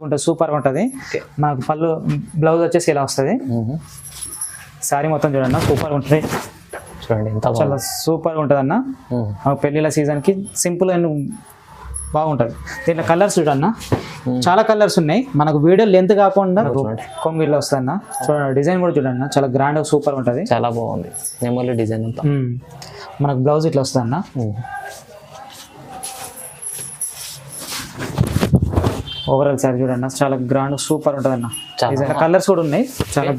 ఉంటుంది, సూపర్గా ఉంటుంది. మనకు పళ్ళు బ్లౌజ్ వచ్చేసి ఇలా వస్తుంది. శారీ మొత్తం చూడండి సూపర్గా ఉంటుంది. చూడండి చాలా సూపర్గా ఉంటుంది అన్న. పెళ్ళిళ్ళ సీజన్కి సింపుల్ అండ్ బాగుంటుంది. దీంట్లో కలర్స్ చూడన్న, చాలా కలర్స్ ఉన్నాయి. మనకు వీడియో లెంత్ కాకుండా కొంగిట్లో వస్తుంది అన్న. చూడండి డిజైన్ కూడా చూడండి చాలా గ్రాండ్ సూపర్ ఉంటుంది, చాలా బాగుంది. నెమలి డిజైన్ అంతా మనకు బ్లౌజ్ ఇట్లా వస్తుంది అన్న. ఓవరాల్ శారీ చూడండి చాలా గ్రాండ్ సూపర్ ఉంటుంది అన్న. కలర్స్ కూడా ఉన్నాయి, చాలా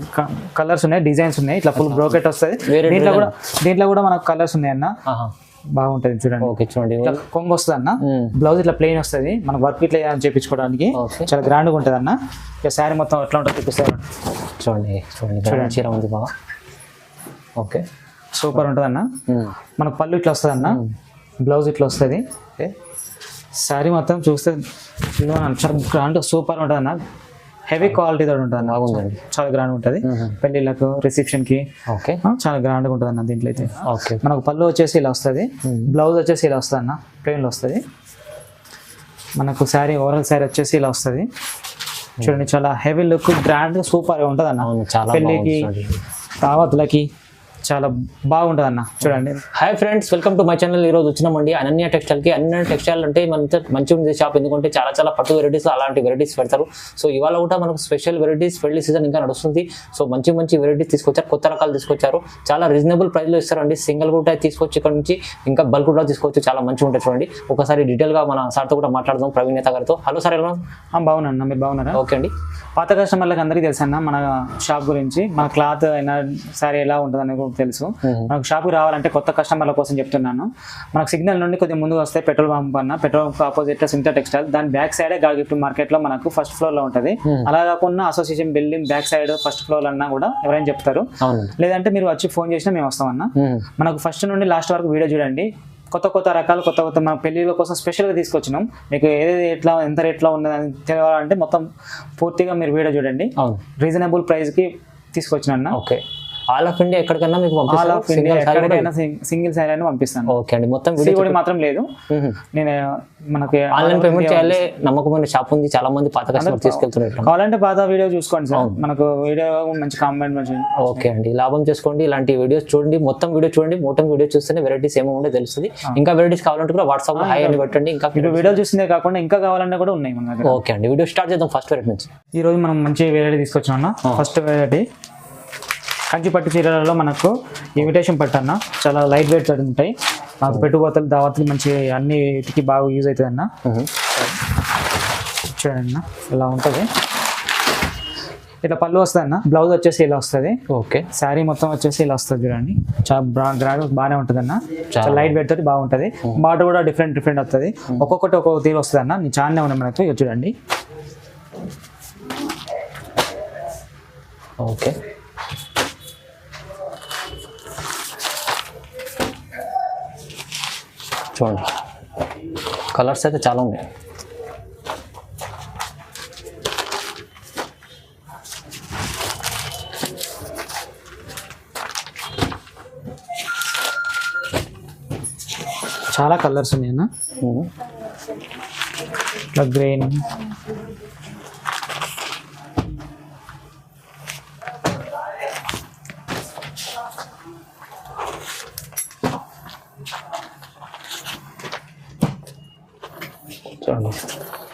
కలర్స్ ఉన్నాయి, డిజైన్స్ ఉన్నాయి. ఇట్లా ఫుల్ బ్రోకెట్ వస్తుంది. దీంట్లో కూడా మనకు కలర్స్ ఉన్నాయి అన్న, బాగుంటది చూడండి. చూడండి కొంగు వస్తుంది అన్న. బ్లౌజ్ ఇట్లా ప్లెయిన్ వస్తుంది, మన వర్క్ ఇట్లా చేయించుకోవడానికి చాలా గ్రాండ్గా ఉంటుంది అన్న. ఇక శారీ మొత్తం ఎట్లా ఉంటుంది చూపిస్తారు. చూడండి చూడండి చీర ఉంది బాగా. ఓకే సూపర్ ఉంటుంది అన్న. మనకు పళ్ళు ఇట్లా వస్తుంది అన్న, బ్లౌజ్ ఇట్లా వస్తుంది. శారీ మొత్తం చూస్తే చాలా గ్రాండ్ సూపర్ ఉంటుంది అన్న. హెవీ క్వాలిటీ తోటి ఉంటుంది అన్న, బాగుందండి. చాలా గ్రాండ్ ఉంటుంది పెళ్ళిళ్ళకు, రిసెప్షన్కి చాలా గ్రాండ్గా ఉంటుంది అన్న. దీంట్లో అయితే మనకు పళ్ళు వచ్చేసి ఇలా వస్తుంది, బ్లౌజ్ వచ్చేసి ఇలా వస్తుంది అన్న, ప్లెయిన్లో వస్తుంది. మనకు శారీ ఓవరాల్ శారీ వచ్చేసి ఇలా వస్తుంది. చూడండి చాలా హెవీ లుక్, గ్రాండ్ సూపర్గా ఉంటుంది అన్న. పెళ్ళికి, దావత్లకి చాలా బాగుంటుంది అన్న. చూడండి. Hi friends, welcome to my channel. ఈరోజు వచ్చినామండి అనన్య టెక్స్టైల్కి. అనన్య టెక్స్టైల్ అంటే మంచిగా ఉంది షాప్, ఎందుకంటే చాలా పట్టు వెరైటీస్ అలాంటి వెరైటీస్ పెడతారు. సో ఇవాళ కూడా మనకు స్పెషల్ వెరైటీస్, పెళ్లి సీజన్ ఇంకా నడుస్తుంది. సో మంచి వెరైటీస్ తీసుకొచ్చారు, కొత్త రకాలు తీసుకొచ్చారు. చాలా రీజనబుల్ ప్రైస్లో ఇస్తారండి. సింగిల్ కూడా తీసుకొచ్చి ఇక్కడ నుంచి ఇంకా బల్క్ కూడా తీసుకోవచ్చు, చాలా మంచిగా ఉంటుంది. చూడండి ఒకసారి డీటెయిల్గా మన సార్తో కూడా మాట్లాడదాం, ప్రవీణ్ నేత గారితో. హలో సార్, ఎలా బాగున్నా, మీరు బాగున్నారా? ఓకే అండి. పాత కస్టమర్లకు అందరికీ తెలుసు అన్న మన షాప్ గురించి, మన క్లాత్ అయినా సారీ ఎలా ఉంటుంది అని తెలుసు. మనకు షాప్కి రావాలంటే కొత్త కస్టమర్ల కోసం చెప్తున్నాను. మనకు సిగ్నల్ నుండి కొద్దిగా ముందుకు వస్తే పెట్రోల్ పంప్ అన్న, పెట్రోల్ పంప్ ఆపోజిట్ సింతా టెక్స్టైల్, దాని బ్యాక్ సైడే గా గిఫ్ట్ మార్కెట్ లో మనకు ఫస్ట్ ఫ్లోర్ లో ఉంటుంది. అలా కాకుండా association building back side first floor అన్నా కూడా ఎవరైనా చెప్తారు. లేదంటే మీరు వచ్చి ఫోన్ చేసినా మేము వస్తామన్నా. మనకు ఫస్ట్ నుండి లాస్ట్ వరకు వీడియో చూడండి. కొత్త రకాలు, కొత్త మన పెళ్లిళ్ళ కోసం స్పెషల్గా తీసుకొచ్చినాం. మీకు ఏది ఎట్లా ఎంత రేట్లో ఉన్నదని తెలియాలంటే మొత్తం పూర్తిగా మీరు వీడియో చూడండి. రీజనబుల్ ప్రైస్కి తీసుకొచ్చినా. ఓకే, ఆల్ ఆఫ్ ఇండియా ఎక్కడికన్నా మీకు సింగిల్ సారీ అని పంపిస్తాను. ఓకే అండి. మొత్తం వీడియో మాత్రం లేదు. నేను మనకి ఆన్లైన్ పేమెంట్ చేయాలి. నమ్మకమైన షాప్ ఉంది, చాలా మంది పాత కస్టమర్ తీసుకెళ్తున్నారు. కావాలంటే పాత వీడియో చూసుకోండి సార్, మనకు వీడియో మంచి కామెంట్ మంచి. ఓకే అండి, లాభం చేసుకోండి. ఇలాంటి వీడియోస్ చూడండి, మొత్తం వీడియో చూడండి. మొత్తం వీడియో చూస్తేనే వెరైటీస్ ఏమో ఉండే తెలుస్తుంది. ఇంకా వెరైటీస్ కావాలంటే కూడా వాట్సాప్ లో హాయ్ అని పెట్టండి. ఇంకా వీడియో చూసిందే కాకుండా ఇంకా కావాలన్నా కూడా ఉన్నాయి మన దగ్గర. ఓకే అండి, వీడియో స్టార్ట్ చేద్దాం. ఫస్ట్ వెరైటీ నుంచి ఈ రోజు మనం మంచి వెరైటీ తీసుకొచ్చాం. ఫస్ట్ వెరైటీ కంచి పట్టు చీరలలో మనకు ఇమిటేషన్ పట్టు అన్న, చాలా లైట్ వెయిట్ ఉంటాయి. నాకు పెట్టుబడులు, దావతులు మంచి అన్ని వీటికి బాగా యూజ్ అవుతుంది అన్న. చూడండి అన్న ఇలా ఉంటుంది. ఇట్లా పళ్ళు వస్తుంది అన్న, బ్లౌజ్ వచ్చేసి ఇలా వస్తుంది. ఓకే, శారీ మొత్తం వచ్చేసి ఇలా వస్తుంది. చూడండి చాలా గ్రాండ్ బాగానే ఉంటుంది అన్న, చాలా లైట్ వెయిట్ తోటి బాగుంటుంది. బార్డర్ కూడా డిఫరెంట్ వస్తుంది, ఒక్కొక్కటి ఒక్కొక్క తీరు వస్తుంది అన్న. నీ చాలానే ఉన్నాయి మనకు. ఇక చూడండి. ఓకే, చూడండి కలర్స్ అయితే చాలా ఉన్నాయి. చాలా కలర్స్ ఉన్నాయి అన్న. ఇట్లా గ్రీన్,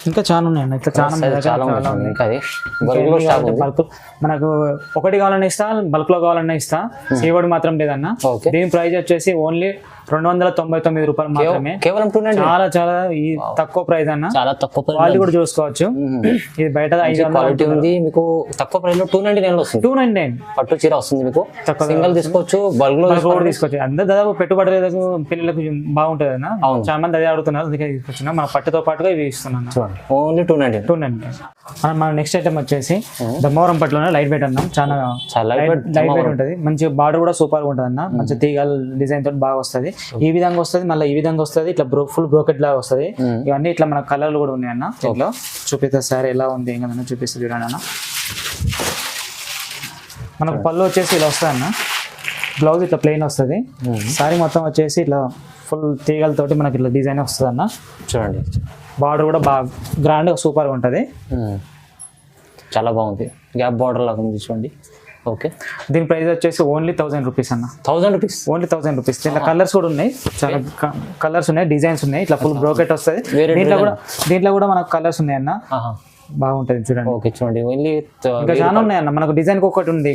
ఇంకా చాలా ఉన్నాయండి. ఇట్లా చాలా మనకు ఒకటి కావాలన్నా ఇస్తా, బల్క్ లో కావాలన్నా ఇస్తా. సేవడు మాత్రం లేదన్న. దీని ప్రైస్ వచ్చేసి ఓన్లీ 299 రూపాయలు మాత్రమే. కేవలం చాలా తక్కువ ప్రైస్ అన్న, చాలా తక్కువ. క్వాలిటీ కూడా చూసుకోవచ్చు. ఇది బయట క్వాలిటీ ఉంది. మీకు తక్కువ ప్రైస్ లో 299 వస్తుంది. 299 పట్టు చీర వస్తుంది. మీకు సింగిల్ తీసుకోవచ్చు, బల్క్ లో తీసుకోవచ్చు. అందరూ దాదాపు పెట్టుబడులకు, పిల్లలకు బాగుంటుంది అన్న. చాలా మంది అదే అడుగుతున్నారు, అందుకే తీసుకొచ్చిన. మన పట్టుతో పాటుగా ఇవి ఇస్తున్నాను. ఓన్లీ 299. మన నెక్స్ట్ ఐటమ్ వచ్చేసి ధర్మవరం పట్టులోనే లైట్ వెయిట్ అన్నాం. చాలా లైట్ వెయిట్ ఉంటుంది. మంచి బార్డర్ కూడా సూపర్ గా ఉంటుంది అన్న. మంచి తీగల డిజైన్ తోటి బాగా వస్తుంది. ఈ విధంగా వస్తుంది, మళ్ళీ ఈ విధంగా వస్తుంది. ఇట్లా ఫుల్ బ్రోకెట్ లాగా వస్తుంది. ఇవన్నీ ఇట్లా మన కలర్లు కూడా ఉన్నాయి అన్న. ఇట్లా చూపిస్తా సారీ ఎలా ఉంది ఏం కదా చూపిస్తుంది చూడండి అన్న. మనకు పళ్ళు వచ్చేసి ఇలా వస్తుంది అన్న, బ్లౌజ్ ఇట్లా ప్లెయిన్ వస్తుంది. సారీ మొత్తం వచ్చేసి ఇట్లా ఫుల్ తీగలతోటి మనకి ఇట్లా డిజైన్ వస్తుంది అన్న. చూడండి బార్డర్ కూడా బాగా గ్రాండ్గా సూపర్గా ఉంటుంది. చాలా బాగుంది, గ్యాప్ బార్డర్ లాగా ఉంది చూడండి. ఓకే, దీని ప్రైస్ వచ్చేసి ఓన్లీ 1000 రూపీస్ అన్న. 1000 రూపీస్, ఓన్లీ 1000 రూపీస్. దీంట్లో కలర్స్ కూడా ఉన్నాయి, చాలా కలర్స్ ఉన్నాయి, డిజైన్స్ ఉన్నాయి. ఇట్లా ఫుల్ బ్రోకెట్ వస్తుంది. దీంట్లో కూడా మనకు కలర్స్ ఉన్నాయి అన్న, బాగుంటది చూడండి. ఓకే చూడండి, ఓన్లీ ఇంకా చాలా ఉన్నాయి అన్న. మనకు డిజైన్ ఒకటి ఉంది,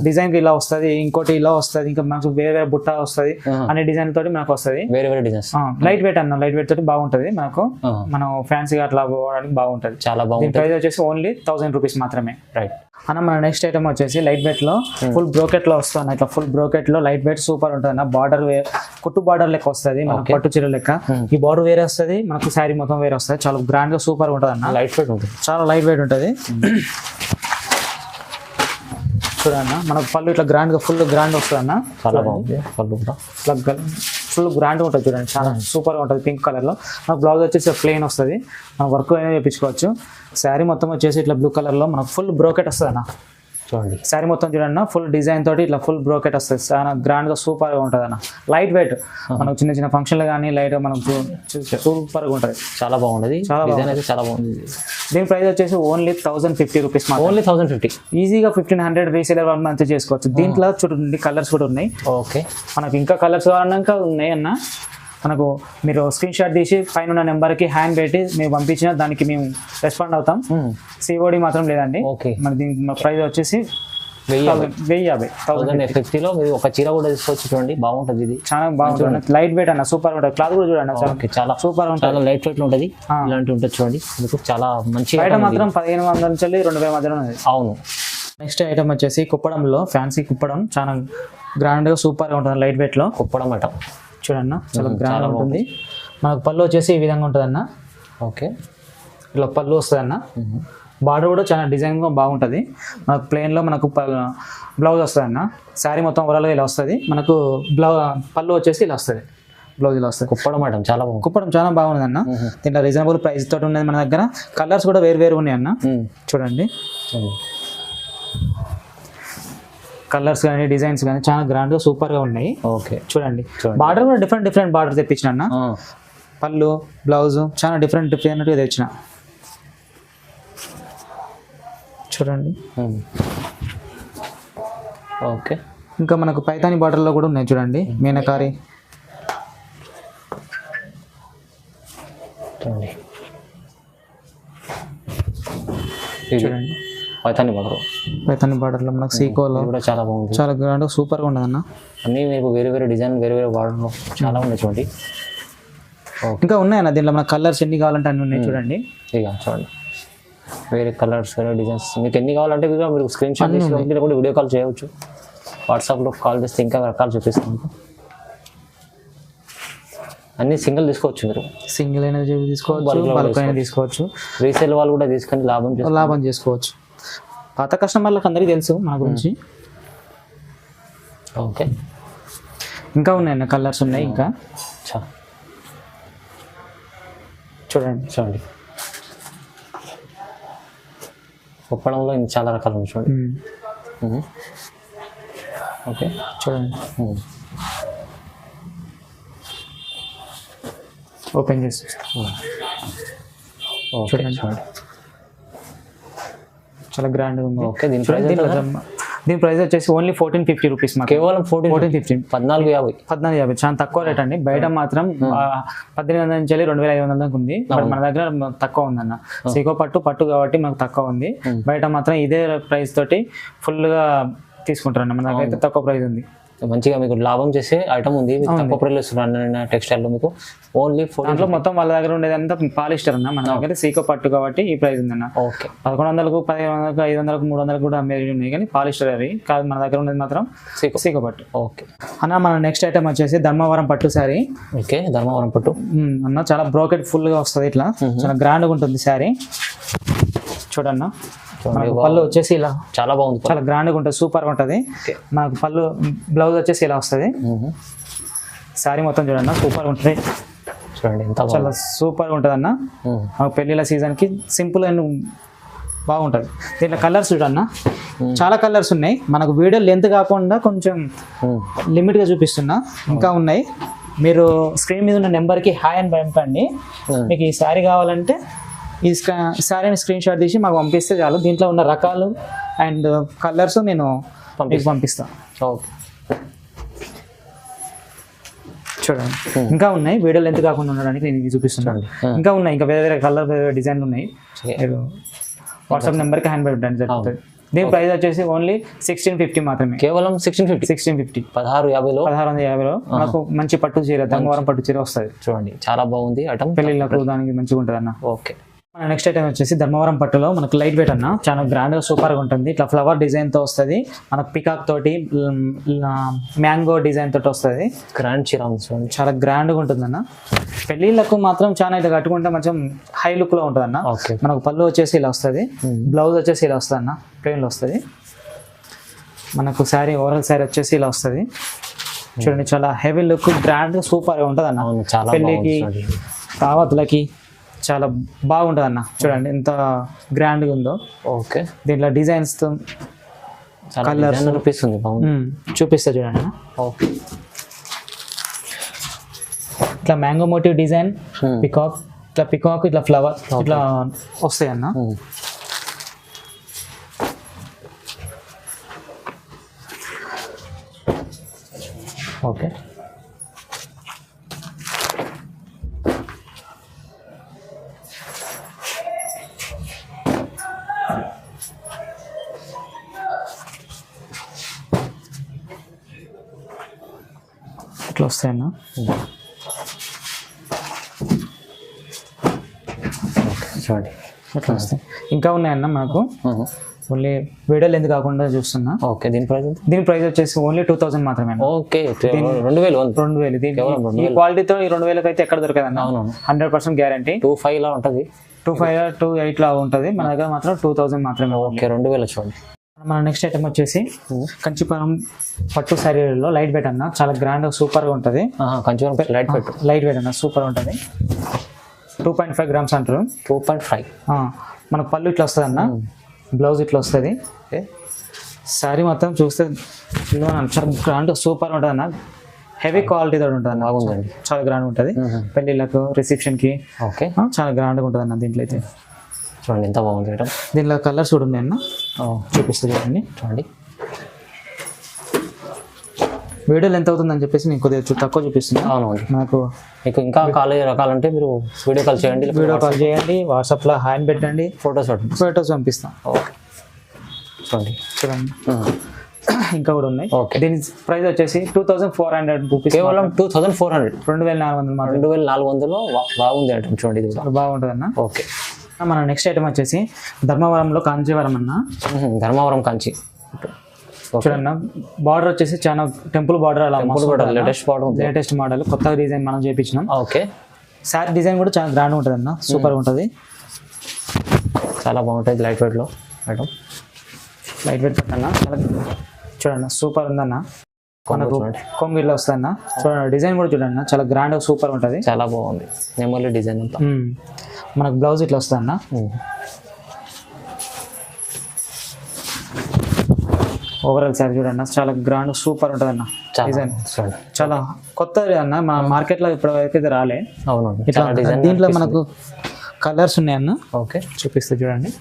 డిజైన్ కి ఇలా వస్తుంది, ఇంకోటి ఇలా వస్తుంది, ఇంకా మనకు వేరే వేరే బుట్ట వస్తుంది, అనే డిజైన్ తోటి మనకు వస్తుంది. వేరే వేరే డిజైన్స్, లైట్ వెయిట్ అన్న, లైట్ వెయిట్ తోటి బాగుంటది మనకు. మనం ఫ్యాన్సీగా అట్లా పోవడానికి బాగుంటది. చాలా బాగుంది. ప్రైస్ వచ్చేసి ఓన్లీ 1000 రూపీస్ మాత్రమే. రైట్ అన్న, మన నెక్స్ట్ ఐటమ్ వచ్చేసి లైట్ వెయిట్ లో ఫుల్ బ్రోకెట్ లో వస్తుంది. ఇట్లా ఫుల్ బ్రోకెట్ లో లైట్ వెయిట్ సూపర్ ఉంటుంది అన్న. బార్డర్ కుట్టు బార్డర్ లెక్క వస్తుంది, మన పట్టు చీర లెక్క. ఈ బార్డర్ వేరే వస్తుంది, మనకు శారీ మొత్తం వేరే వస్తుంది. చాలా గ్రాండ్ గా సూపర్ ఉంటుంది అన్న. లైట్ వెయిట్ ఉంటుంది, చాలా లైట్ వెయిట్ ఉంటుంది. చూడన్న, మనకు పళ్ళు ఇట్లా గ్రాండ్ గా ఫుల్ గ్రాండ్ వస్తుంది అన్న. చాలా బాగుంది పళ్ళు కూడా, ఫుల్ గ్రాండ్ ఉంటుంది చూడండి, చాలా సూపర్ గా ఉంటుంది. పింక్ కలర్ లో మనకు బ్లౌజ్ వచ్చేసి ప్లెయిన్ వస్తుంది, మనం వర్క్ అయినా చేయించుకోవచ్చు. శారీ మొత్తం వచ్చేసి ఇట్లా బ్లూ కలర్ లో మనకు ఫుల్ బ్రోకెట్ వస్తుంది అన్న. చూడండి శారీ మొత్తం చూడండి, ఫుల్ డిజైన్ తోటి ఇట్లా ఫుల్ బ్రోకెట్ వస్తుంది. చాలా గ్రాండ్ గా సూపర్ గా ఉంటుంది అన్న. లైట్ వెయిట్, మనకు చిన్న చిన్న ఫంక్షన్లు కానీ లైట్ గా మనకు సూపర్ గా ఉంటుంది. చాలా బాగుంది, డిజైన్ అయితే చాలా బాగుంది. దీని ప్రైస్ వచ్చేసి ఓన్లీ 1050 రూపీస్. ఓన్లీ 1050, ఈజీగా 1500 రీసేలర్ వాళ్ళు మంచిగా చేసుకోవచ్చు. దీంట్లో చూడండి కలర్స్ కూడా ఉన్నాయి. ఓకే, మనకు ఇంకా కలర్స్ కావాలన్నాక ఉన్నాయి అన్న. మనకు మీరు స్క్రీన్ షాట్ తీసి పైన ఉన్న నెంబర్కి హ్యాండ్ పెట్టి మీరు పంపించిన దానికి మేము రెస్పాండ్ అవుతాం. సిఓడి మాత్రం లేదండి. ఓకే, మన దీని ప్రైస్ వచ్చేసి 1050లో మీరు ఒక చీర కూడా తీసుకోవచ్చు. చూడండి బాగుంటుంది, ఇది చాలా బాగుంటుంది. లైట్ వెయిట్ అన్న, సూపర్ ఉంటుంది. క్లాత్ కూడా చూడండి, చాలా సూపర్ ఉంటుంది. చాలా లైట్ వెయిట్ ఉంటుంది, ఇలాంటి ఉంటుంది చూడండి. మీకు చాలా మంచి బయట మాత్రం 1500 నుంచి 2000 మధ్యలో ఉంది. అవును. నెక్స్ట్ ఐటమ్ వచ్చేసి కుప్పడంలో ఫ్యాన్సీ కుప్పడం, చాలా గ్రాండ్గా సూపర్గా ఉంటుంది. లైట్ వెయిట్లో కుప్పడం ఐటమ్ చూడన్న, చాలా గ్రాండ్ ఉంటుంది. మనకు పళ్ళు వచ్చేసి ఈ విధంగా ఉంటుంది అన్న. ఓకే, ఇలా పళ్ళు వస్తుంది అన్న. బార్డర్ కూడా చాలా డిజైన్గా బాగుంటుంది. మనకు ప్లెయిన్లో మనకు బ్లౌజ్ వస్తుంది అన్న. శారీ మొత్తం ఓవరాల్గా ఇలా వస్తుంది. మనకు పళ్ళు వచ్చేసి ఇలా వస్తుంది, బ్లౌజ్ ఇలా వస్తుంది. కుప్పడం ఐటమ్ చాలా బాగుంది. కుప్పడం చాలా బాగుంది అన్న. దీంట్లో రీజనబుల్ ప్రైస్ తోటి ఉన్నది మన దగ్గర. కలర్స్ కూడా వేరు వేరు ఉన్నాయి అన్న. చూడండి, కలర్స్ కానీ డిజైన్స్ కానీ చాలా గ్రాండ్గా సూపర్గా ఉన్నాయి. ఓకే చూడండి, బార్డర్ కూడా డిఫరెంట్ బార్డర్ తెప్పించిన అన్న. పళ్ళు బ్లౌజ్ చాలా డిఫరెంట్గా తెచ్చిన. చూడండి, ఓకే. ఇంకా మనకు పైతాని బార్డర్లో కూడా ఉన్నాయి చూడండి, మీనకారి. చూడండి, పైతాని బార్డర్లో మనకు సీకోలో కూడా చాలా బాగుంది, చాలా గ్రాండ్ సూపర్గా ఉండదు అన్న. అన్నీ మీకు వేరే వేరే డిజైన్, వేరే వేరే బార్డర్లో చాలా ఉన్నాయి చూడండి. ఇంకా ఉన్నాయన్న దీంట్లో మనకు కలర్స్ ఎన్ని కావాలంటే అన్ని ఉన్నాయి చూడండి. ఇక చూడండి, వేరే కలర్స్, వేరే డిజైన్స్ మీకు ఎన్ని కావాలంటే మీరు స్క్రీన్ షాట్ తీసి కూడా వీడియో కాల్ చేయవచ్చు. వాట్సాప్లో కాల్ చేస్తే ఇంకా రకాలు చూపిస్తాను. అన్ని సింగిల్ తీసుకోవచ్చు, మీరు సింగిల్ అయినా తీసుకోవచ్చు, బల్క్ అయినా తీసుకోవచ్చు. రీసేల్ వాళ్ళు కూడా తీసుకొని లాభం చేసుకోవచ్చు. పాత కస్టమర్లకు అందరికీ తెలుసు మన గురించి. ఓకే, ఇంకా ఉన్నాయన్న కలర్స్ ఉన్నాయి. ఇంకా చూడండి, కుప్పడంలో చాలా రకాలు ఉన్నాయి చూడండి. ఓకే, చూడండి, ఓపెన్ చేసి చూడండి, చాలా గ్రాండ్గా ఉంది. ఓకే, దీని ప్రైస్ వచ్చేసి ఓన్లీ 1450 రూపీస్. కేవలం 1450, 1450, చాలా తక్కువ రేట్ అండి. బయట మాత్రం 1800 నుంచి 2500 దాకా ఉంది. మన దగ్గర తక్కువ ఉందన్న. సీకో పట్టు కాబట్టి మనకు తక్కువ ఉంది. బయట మాత్రం ఇదే ప్రైస్ తోటి ఫుల్గా తీసుకుంటారండి. మన దగ్గర అయితే తక్కువ ప్రైస్ ఉంది. మంచిగా మీకు లాభం చేసే ఐటమ్ ఉంది. తక్కువ ప్రైస్ ఇస్తున్నారు టెక్స్టైల్ లో. మీకు ఓన్లీ దాంట్లో మొత్తం వాళ్ళ దగ్గర ఉండేదంతా పాలిస్టర్ అన్న. మన దగ్గర సీకో పట్టు కాబట్టి ఈ ప్రైస్ ఉందన్న. ఓకే, 1100కు 1500కు 500కు 300కు కూడా అమ్మేవి ఉన్నాయి, కానీ పాలిస్టర్ అవి కాదు. మన దగ్గర ఉండేది మాత్రం సీకో పట్టు. ఓకే అన్న, మన నెక్స్ట్ ఐటమ్ వచ్చేసి ధర్మవరం పట్టు శారీ. ఓకే, ధర్మవరం పట్టు అన్న, చాలా బ్రోకెట్ ఫుల్ గా వస్తుంది. ఇట్లా చాలా గ్రాండ్గా ఉంటుంది శారీ. చూడన్న, పళ్ళు వచ్చేసి ఇలా చాలా బాగుంది, చాలా గ్రాండ్గా ఉంటుంది, సూపర్గా ఉంటుంది. మనకు పళ్ళు బ్లౌజ్ వచ్చేసి ఇలా వస్తుంది. శారీ మొత్తం చూడన్న సూపర్గా ఉంటుంది. చూడండి, చాలా సూపర్గా ఉంటుంది అన్న. పెళ్ళిళ్ళ సీజన్కి సింపుల్ అండ్ బాగుంటుంది. దీంట్లో కలర్స్ చూడన్న, చాలా కలర్స్ ఉన్నాయి. మనకు వీడియో లెంత్ కాకుండా కొంచెం లిమిట్గా చూపిస్తున్నా. ఇంకా ఉన్నాయి. మీరు స్క్రీన్ మీద ఉన్న నెంబర్కి హాయ్ అని పంపండి. మీకు ఈ శారీ కావాలంటే ఈ శారీని స్క్రీన్ షాట్ తీసి మాకు పంపిస్తే చాలు. దీంట్లో ఉన్న రకాలు అండ్ కలర్స్ నేను మీకు పంపిస్తాను. ఓకే చూడండి ఇంకా ఉన్నాయి, వీడియోలు ఎంత కాకుండా ఉండడానికి నేను ఇవి చూపిస్తున్నాను. ఇంకా ఉన్నాయి, ఇంకా వేరే వేరే కలర్ వేరే డిజైన్లు ఉన్నాయి. వాట్సాప్ నెంబర్కి హ్యాండ్ పెట్టండి జరుగుతుంది. దీని ప్రైస్ వచ్చేసి ఓన్లీ 1650 మాత్రమే, కేవలం 1650 1650లో మనకు మంచి పట్టు చీర, ధర్మవరం పట్టు చీర వస్తుంది. చూడండి చాలా బాగుంది ఐటమ్, పెళ్ళిళ్ళకు దానికి మంచిగా ఉంటుంది అన్న. ఓకే మన నెక్స్ట్ ఐటమ్ వచ్చేసి ధర్మవరం పట్టులో మనకు లైట్ వెయిట్ అన్న, చాలా గ్రాండ్ గా సూపర్ గా ఉంటుంది. ఇట్లా ఫ్లవర్ డిజైన్ తో వస్తుంది, మనకు పికాక్ తోటి మ్యాంగో డిజైన్ తోటి వస్తుంది. గ్రాండ్ చీర చాలా గ్రాండ్ గా ఉంటుంది అన్న. పెళ్లిళ్ళకు మాత్రం చాలా ఇట్లా కట్టుకుంటే కొంచెం హై లుక్ లో ఉంటుంది అన్న. మనకు పళ్ళు వచ్చేసి ఇలా వస్తుంది, బ్లౌజ్ వచ్చేసి ఇలా వస్తుంది అన్న, ప్లెయిన్ లో వస్తుంది. మనకు శారీ ఓవరాల్ శారీ వచ్చేసి ఇలా వస్తుంది. చూడండి చాలా హెవీ లుక్, గ్రాండ్ సూపర్ గా ఉంటుంది అన్న. పెళ్లికి కావతులకి చాలా బాగుంటుంది అన్న. చూడండి ఎంత గ్రాండ్గా ఉందో. ఓకే దీంట్లో డిజైన్స్ తో కలర్స్ అనిపిస్తుంది, చూపిస్తా చూడండి. ఓకే ఇట్లా మ్యాంగో మోటివ్ డిజైన్, పికాక్, ఇట్లా పికాక్, ఇట్లా ఫ్లవర్ ఇట్లా వస్తాయి అన్న. ఓకే ఇట్లా వస్తాయన్న. చూడండి ఇట్లా వస్తాయి. ఇంకా ఉన్నాయన్న మనకు, ఓన్లీ వీడియోలు ఎందుకు కాకుండా చూస్తున్నా. ఓకే దీని ప్రైస్ వచ్చేసి ఓన్లీ 2000 మాత్రమే. ఓకే 2000 ఈ క్వాలిటీతో ఈ 2000 అయితే ఎక్కడ దొరకదన్న. 100% గ్యారంటీ. 25 లా ఉంటుంది, 2528 లా ఉంటుంది. మన దగ్గర మాత్రం 2000 మాత్రమే. ఓకే 2000 చూడండి. మన నెక్స్ట్ ఐటమ్ వచ్చేసి కంచిపురం పట్టు శారీలో లైట్ వెయిట్ అన్న, చాలా గ్రాండ్ సూపర్ గా ఉంటుంది. కంచిపురం లైట్ వెయిట్ అన్న, సూపర్ ఉంటుంది. 2.5 గ్రామ్స్ అంటారు. 2.5. మనకు పళ్ళు ఇట్లా వస్తుంది అన్న, బ్లౌజ్ ఇట్లా వస్తుంది. శారీ మొత్తం చూస్తే చాలా గ్రాండ్ సూపర్ ఉంటుంది అన్న. హెవీ క్వాలిటీ తోటి ఉంటుంది అన్న, బాగుందండి, చాలా గ్రాండ్ ఉంటుంది. పెళ్ళిళ్ళకు, రిసెప్షన్కి ఓకే చాలా గ్రాండ్గా ఉంటుంది అన్న. దీంట్లో అయితే చూడండి ఎంత బాగుంది ఐటమ్. దీనిలో కలర్స్ కూడా ఉన్నాయి అన్న, చూపిస్తుంది చూడండి. చూడండి వీడియోలు ఎంత అవుతుందని చెప్పేసి నేను కొద్దిగా తక్కువ చూపిస్తున్నాను. అవునండి, నాకు మీకు ఇంకా రకాలంటే మీరు వీడియో కాల్ చేయండి, వాట్సాప్లో హ్యాండ్ పెట్టండి, ఫొటోస్ పంపిస్తాం. ఓకే చూడండి ఇంకా కూడా ఉన్నాయి. ఓకే దీని ప్రైస్ వచ్చేసి 2400 రూపీస్, కేవలం 2400, 2400 బాగుంది ఐటమ్. చూడండి ఇది బాగుంటుంది అన్న. ఓకే మన నెక్స్ట్ ఐటమ్ వచ్చేసి ధర్మవరంలో కాంచీవరం అన్న. ధర్మవరం కాంచి చూడన్న, బార్డర్ వచ్చేసి చాలా టెంపుల్ బార్డర్, అలా లేటెస్ట్ మోడల్, కొత్త డిజైన్ మనం చేయించినాం. ఓకే శారీ డిజైన్ కూడా చాలా గ్రాండ్ ఉంటుంది అన్న, సూపర్ ఉంటుంది, చాలా బాగుంటుంది. లైట్ వెయిట్ లో మేడం, లైట్ వెయిట్ అన్న. చూడన్న సూపర్ ఉందన్న. మనకు కొంగిట్లో వస్తుందన్న. చూడండి డిజైన్ కూడా చూడండి, చాలా గ్రాండ్ సూపర్ ఉంటుంది, చాలా బాగుంది. నెమలి డిజైన్ అంతా. మనకు బ్లౌజ్ ఇట్లా వస్తుందన్న. ఓవరాల్ శారీ చూడండి, చాలా గ్రాండ్ సూపర్ ఉంటుంది అన్న. డిజైన్ చాలా కొత్తది అన్న, మన మార్కెట్లో ఇప్పటివరకు రాలే. అవునండి, ఇట్లా దీంట్లో మనకు కలర్స్ ఉన్నాయన్న. ఓకే చూపిస్తే చూడండి.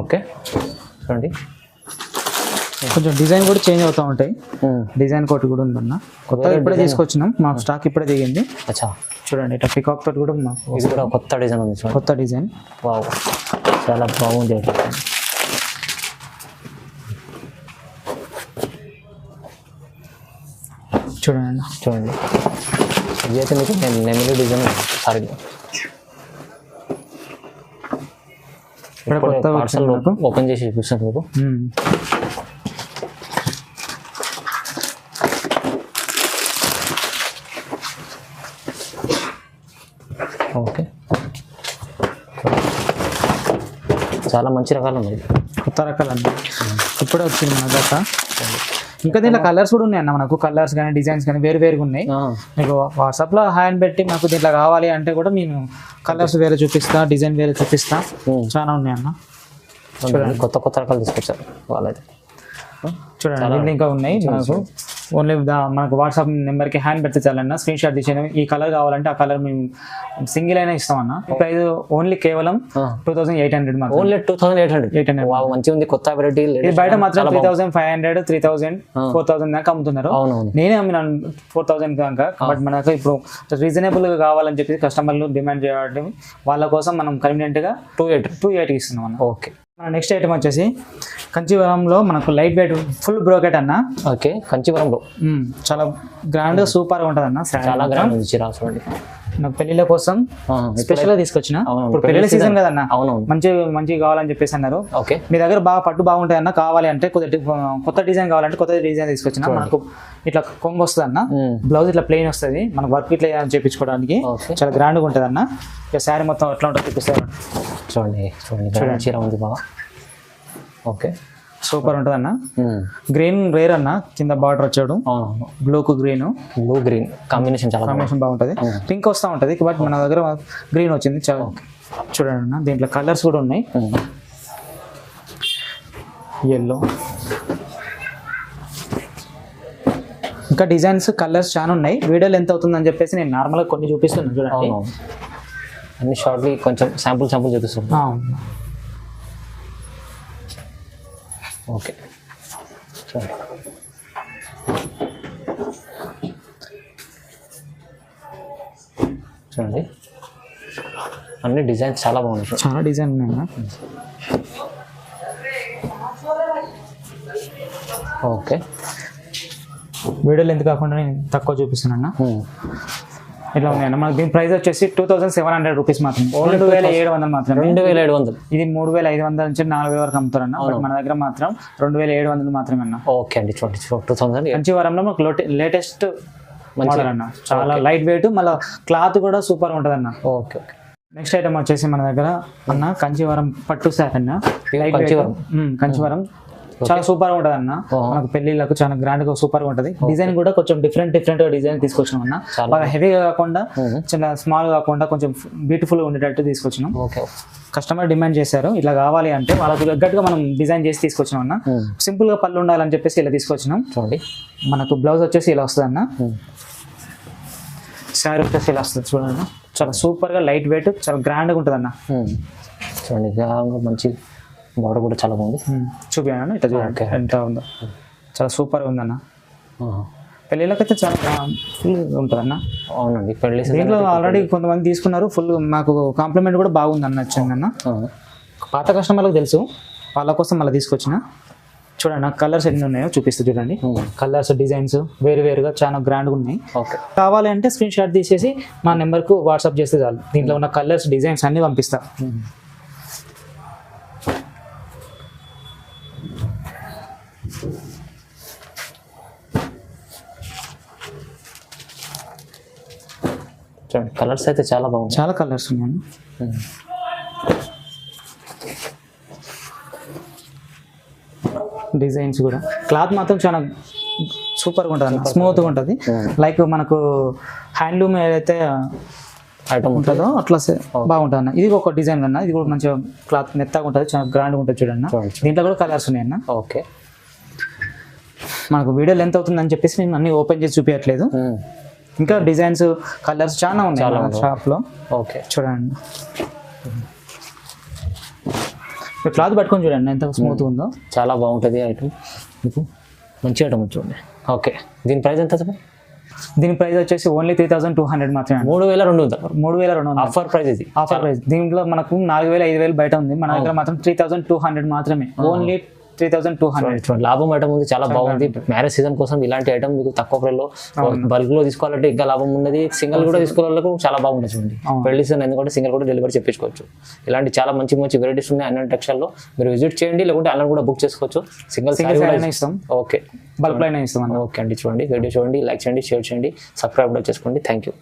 ఓకే చూడండి, కొంచెం డిజైన్ కూడా చేంజ్ అవుతూ ఉంటాయి. డిజైన్ కోట్ కూడా ఉందన్న, కొత్తగా ఇప్పుడే తీసుకొచ్చినాం, మా స్టాక్ ఇప్పుడే దిగింది. చూడండి ఇట్లా పికాక్ తోటి కూడా ఇది కూడా కొత్త డిజైన్ ఉంది, కొత్త డిజైన్. వావ్ చాలా బాగుంది. చూడండి చూడండి, ఇది అయితే మీకు నెమలి డిజైన్. సారీ పార్సల్ ఓపెన్ చేసి చూపిస్తాను మీకు. ఓకే చాలా మంచి రకాలు ఉన్నాయి, కొత్త రకాలు అన్నీ ఇప్పుడే వచ్చింది మన దగ్గర. ఇంకా దీంట్లో కలర్స్ కూడా ఉన్నాయి అన్న, మనకు కలర్స్ కానీ డిజైన్స్ కానీ వేరు వేరుగా ఉన్నాయి. మీకు వాట్సాప్లో హ్యాండ్ పెట్టి మాకు దీంట్లో కావాలి అంటే కూడా మేము కలర్స్ వేరే చూపిస్తా, డిజైన్ వేరే చూపిస్తా, చాలా ఉన్నాయి అన్న. చూడండి కొత్త కొత్త రకాలు తీసుకొచ్చారు వాళ్ళైతే. చూడండి దీంట్లో ఇంకా ఉన్నాయి మనకు. ఓన్లీ మనకు వాట్సాప్ నెంబర్కి హ్యాండ్ పెడితే చాలన్నా స్క్రీన్ షాట్ తీసేది. ఈ కలర్ కావాలంటే ఆ కలర్ మేము సింగిల్ అయినా ఇస్తామన్నా. ప్రైస్ ఓన్లీ కేవలం 2800 మాత్రం. ఓన్లీ 2800. మంచిగా ఉంది కొత్త వెరైటీ. బయట మాత్రం 3500, 3000, 4000 దాకా అమ్ముతున్నారు. నేనే అమ్మినాను 4000 దాకా. బట్ మనకు ఇప్పుడు రీజనబుల్ గా కావాలని చెప్పి కస్టమర్లు డిమాండ్ చేయడం వాళ్ళ కోసం మనం కన్వీనియంట్ గా 280 ఇస్తున్నాం అన్న. ఓకే. నెక్స్ట్ ఐటమ్ వచ్చేసి కంచివరంలో మనకు లైట్ వెయిట్ ఫుల్ బ్రోకెట్ అన్న. ఓకే. కంచివరంలో చాలా గ్రాండ్ సూపర్ గా ఉంటుంది అన్న. చాలా గ్రాండ్ చూడండి. నాకు పెళ్లిళ్ళ కోసం స్పెషల్ గా తీసుకొచ్చిన. ఇప్పుడు పెళ్లిళ్ళ సీజన్ కదన్న, మంచి కావాలని చెప్పేసి అన్నారు. ఓకే. మీ దగ్గర బాగా పట్టు బాగుంటాయి అన్న, కావాలి అంటే కొత్త డిజైన్ కావాలంటే కొత్త డిజైన్ తీసుకొచ్చిన. మనకు ఇట్లా కొంగు వస్తుంది అన్న, బ్లౌజ్ ఇట్లా ప్లెయిన్ వస్తుంది. మనకు వర్క్ ఇట్లా చేయించుకోవడానికి చాలా గ్రాండ్ గా ఉంటుంది అన్న. ఇక శారీ మొత్తం ఎట్లా ఉంటుంది చూపిస్తారు. చూడండి చీర ఉంది బాగా. ఓకే. సూపర్ ఉంటుంది అన్న. గ్రీన్ రేర్ అన్న, కింద బార్డర్ వచ్చాడు బ్లూ గ్రీన్ కాంబినేషన్ బాగుంటది. పింక్ వస్తూ ఉంటది బట్ మన దగ్గర గ్రీన్ వచ్చింది. చాలా చూడండి అన్న, దీంట్లో కలర్స్ కూడా ఉన్నాయి. ఎల్లో ఇంకా డిజైన్స్ కలర్స్ చాలా ఉన్నాయి. వీడియోలు ఎంత అవుతుందని చెప్పేసి నేను నార్మల్గా కొన్ని చూపిస్తున్నాను చూడండి. అన్ని షార్ట్లీ కొంచెం శాంపుల్ చూపిస్తున్నాను. ఓకే. చూడండి అన్ని డిజైన్స్ చాలా బాగున్నాయి. చాలా డిజైన్ ఉన్నాయి. ఓకే. వీడియోలు ఎంత కాకుండా నేను తక్కువ చూపిస్తున్నాను. ఇట్లా ఉన్నాయన్న. మనకి దీని ప్రైస్ వచ్చేసి 2700 రూపీస్ మాత్రం. 2700 మాత్రం. 2700. ఇది 3500 నుంచి 4000 వరకు అమ్ముతారన్న. మన దగ్గర మాత్రం 2700 మాత్రమే అన్న. ఓకే అండి. 2000 కంచివరంలో మనకు లేటెస్ట్ మోడల్ అన్న. చాలా లైట్ వెయిట్, మళ్ళీ క్లాత్ కూడా సూపర్ ఉంటుంది అన్న. ఓకే. ఓకే. నెక్స్ట్ ఐటమ్ వచ్చేసి మన దగ్గర అన్న కంచివరం పట్టు శారీ అన్న. కంచివరం చాలా సూపర్ గా ఉంటది అన్న. మనకు పెళ్లిళ్ళకు చాలా గ్రాండ్ గా సూపర్ గా ఉంటది. డిజైన్ కూడా కొంచెం డిఫరెంట్ గా డిజైన్ తీసుకొచ్చినాం అన్న. బాగా హెవీగా కాకుండా చిన్న స్మాల్ కాకుండా కొంచెం బ్యూటిఫుల్ గా ఉండేటట్టు తీసుకొచ్చినాం. కస్టమర్ డిమాండ్ చేశారు ఇట్లా కావాలి అంటే వాళ్ళకి తగ్గట్టుగా మనం డిజైన్ చేసి తీసుకొచ్చినాం అన్న. సింపుల్ గా పళ్ళు ఉండాలని చెప్పేసి ఇలా తీసుకొచ్చినాం. చూడండి మనకు బ్లౌజ్ వచ్చేసి ఇలా వస్తుంది అన్న. శారీ వచ్చేసి ఇలా వస్తుంది చూడండి. చాలా సూపర్ గా లైట్ వెయిట్ చాలా గ్రాండ్ గా ఉంటుంది అన్న. చూడండి మంచి బార్డర్ కూడా చాలా బాగుంది. చూపించాను ఇట్లా చూడండి ఎంత ఉందో. చాలా సూపర్ ఉందన్న. పెళ్ళిళ్ళకైతే చాలా ఫుల్ ఉంటుంది అన్న. అవునండి. పెళ్లి దీంట్లో ఆల్రెడీ కొంతమంది తీసుకున్నారు. ఫుల్ మాకు కాంప్లిమెంట్ కూడా బాగుంది అన్న, వచ్చిందన్న. పాత కస్టమర్లకు తెలుసు, వాళ్ళ కోసం మళ్ళీ తీసుకొచ్చిన. చూడండి నాకు కలర్స్ ఎన్ని ఉన్నాయో చూపిస్తూ చూడండి. కలర్స్ డిజైన్స్ వేరుగా చాలా గ్రాండ్గా ఉన్నాయి. కావాలి అంటే స్క్రీన్ షాట్ తీసేసి మా నెంబర్కు వాట్సాప్ చేస్తే చాలు. దీంట్లో ఉన్న కలర్స్ డిజైన్స్ అన్ని పంపిస్తా. చూడండి కలర్స్ అయితే చాలా బాగుంది. చాలా కలర్స్ ఉన్నాయి. డిజైన్స్ కూడా క్లాత్ మాత్రం చాలా సూపర్గా ఉంటుంది, స్మూత్గా ఉంటుంది. లైక్ మనకు హ్యాండ్లూమ్ ఏదైతే ఐటమ్ ఉంటుందో అట్లా బాగుంటుంది అన్న. ఇది ఒక డిజైన్ అన్న. ఇది కూడా మంచిగా క్లాత్ మెత్తగా ఉంటుంది, చాలా గ్రాండ్గా ఉంటుంది చూడండి. దీంట్లో కూడా కలర్స్ ఉన్నాయి అన్న. ఓకే. మనకు వీడియో లెంత్ అవుతుందని చెప్పేసి నేను అన్ని ఓపెన్ చేసి చూపించట్లేదు. ఇంకా డిజైన్స్ కలర్స్ చాలా ఉన్నాయి షాప్ లో. ఓకే. చూడండి క్లాత్ పట్టుకొని చూడండి ఎంత స్మూత్ ఉందో. చాలా బాగుంటుంది ఐటమ్. మీకు మంచి ఐటమ్ చూడండి. ఓకే. దీని ప్రైస్ ఎంత? దీని ప్రైస్ వచ్చేసి ఓన్లీ 3200 మాత్రమే. 3200 ఆఫర్ ప్రైస్. ఇది ఆఫర్ ప్రైస్. దీంట్లో మనకు 4000 5000 బయట ఉంది, మన దగ్గర మాత్రం 3200 మాత్రమే. ఓన్లీ 3200. లాభం ఐటమ్ ఉంది, చాలా బాగుంది. మ్యారేజ్ సీజన్ కోసం ఇలాంటి ఐటమ్ మీకు తక్కువ ప్రైస్లో బల్క్ లో తీసుకోవాలంటే ఇంకా లాభం ఉన్నది. సింగిల్ కూడా తీసుకోవాలకు చాలా బాగుంటుంది చూడండి. పెళ్లి సీజన్ ఎందుకంటే సింగిల్ కూడా డెలివరీ చెప్పించుకోవచ్చు. ఇలాంటి చాలా మంచి వెరైటీస్ ఉన్నాయి అన్న టెక్స్టైల్లో. మీరు విజిట్ చేయండి, లేకుంటే ఆన్లైన్ కూడా బుక్ చేసుకోవచ్చు. సింగిల్ ఇస్తాం. ఓకే. బల్క్ లైన్ ఇస్తాం. ఓకే అండి. చూడండి వీడియో చూడండి, లైక్ చేయండి, షేర్ చేయండి, సబ్స్క్రైబ్ కూడా చేసుకోండి. Thank you.